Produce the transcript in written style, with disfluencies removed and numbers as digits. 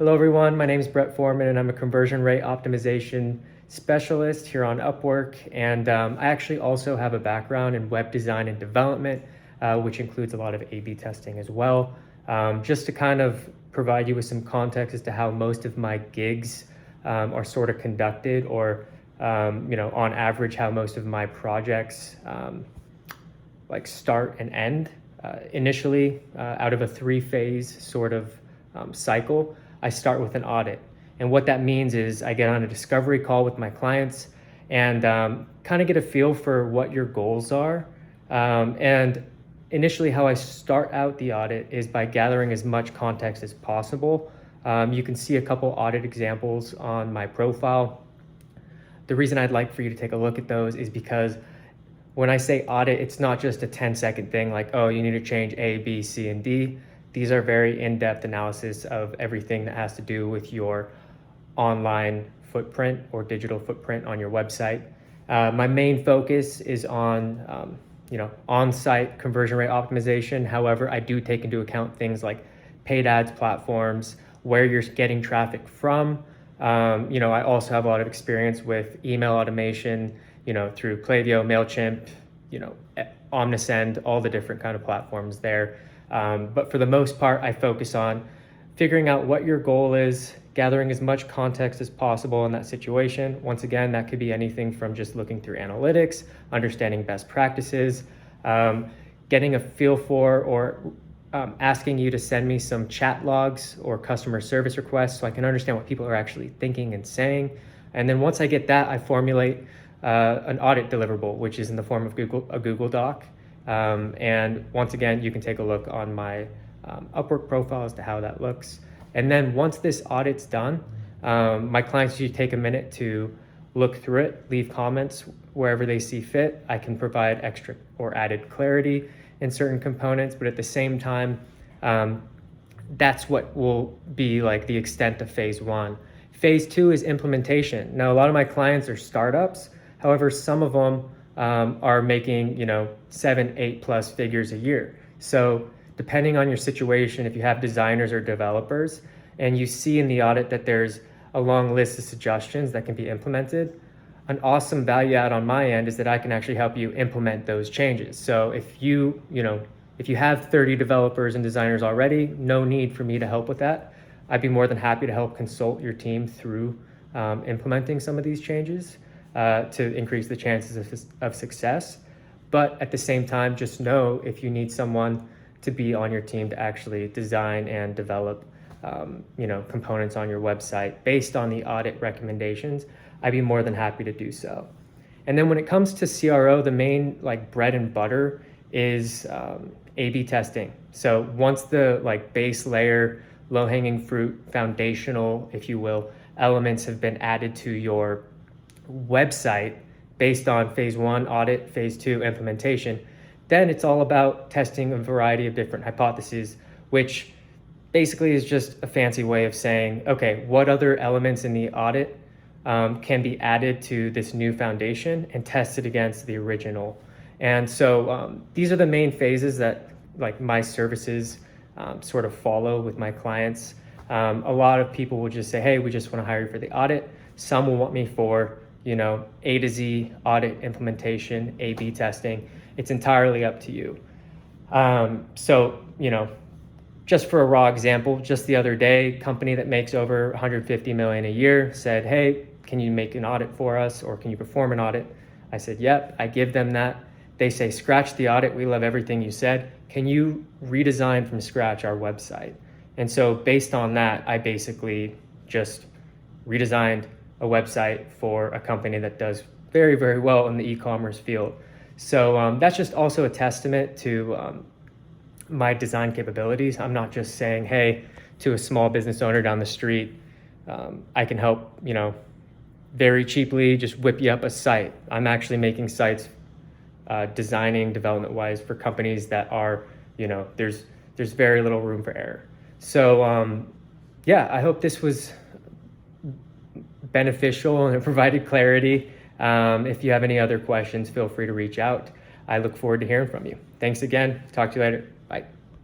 Hello everyone, my name is Brett Foreman and I'm a conversion rate optimization specialist here on Upwork. And I actually also have a background in web design and development, which includes a lot of A/B testing as well. Just to kind of provide you with some context as to how most of my gigs are sort of conducted, or on average how most of my projects start and end. Initially, out of a 3-phase sort of cycle, I start with an audit. And what that means is I get on a discovery call with my clients and kind of get a feel for what your goals are. And initially how I start out the audit is by gathering as much context as possible. You can see a couple audit examples on my profile. The reason I'd like for you to take a look at those is because when I say audit, it's not just a 10-second thing like, oh, you need to change A, B, C, and D. These are very in-depth analysis of everything that has to do with your online footprint or digital footprint on your website. My main focus is on on-site conversion rate optimization. However, I do take into account things like paid ads platforms, where you're getting traffic from. I also have a lot of experience with email automation, through Klaviyo, MailChimp, Omnisend, all the different kind of platforms there. But for the most part, I focus on figuring out what your goal is, gathering as much context as possible in that situation. Once again, that could be anything from just looking through analytics, understanding best practices, getting a feel for, or asking you to send me some chat logs or customer service requests so I can understand what people are actually thinking and saying. And then once I get that, I formulate an audit deliverable, which is in the form of a Google Doc. And once again, you can take a look on my Upwork profile as to how that looks. And then once this audit's done, my clients usually take a minute to look through it, leave comments wherever they see fit. I can provide extra or added clarity in certain components, but at the same time, that's what will be like the extent of phase 1. Phase 2 is implementation. Now, a lot of my clients are startups. However, some of them are making 7-8+ figures a year. So depending on your situation, if you have designers or developers and you see in the audit that there's a long list of suggestions that can be implemented, an awesome value add on my end is that I can actually help you implement those changes. So if you have 30 developers and designers already, no need for me to help with that. I'd be more than happy to help consult your team through implementing some of these changes to increase the chances of success. But at the same time, just know if you need someone to be on your team to actually design and develop components on your website based on the audit recommendations, I'd be more than happy to do so. And then when it comes to CRO, the main bread and butter is A/B testing. So once the base layer, low-hanging fruit, foundational, if you will, elements have been added to your website based on phase 1 audit, phase 2 implementation, then it's all about testing a variety of different hypotheses, which basically is just a fancy way of saying, okay, what other elements in the audit can be added to this new foundation and tested against the original. And so these are the main phases that my services sort of follow with my clients. A lot of people will just say, hey, we just want to hire you for the audit. Some will want me for A to Z audit implementation, A/B testing. It's entirely up to you. Just for a raw example, just the other day, company that makes over 150 million a year said, hey, can you make an audit for us, or can you perform an audit? I said, yep. I give them that. They say, scratch the audit. We love everything you said. Can you redesign from scratch our website? And so based on that, I basically just redesigned a website for a company that does very, very well in the e-commerce field. So that's just also a testament to my design capabilities. I'm not just saying, hey, to a small business owner down the street, I can help, very cheaply just whip you up a site. I'm actually making sites, designing development-wise for companies that are, there's very little room for error. So I hope this was beneficial and it provided clarity. If you have any other questions, feel free to reach out. I look forward to hearing from you. Thanks again. Talk to you later. Bye.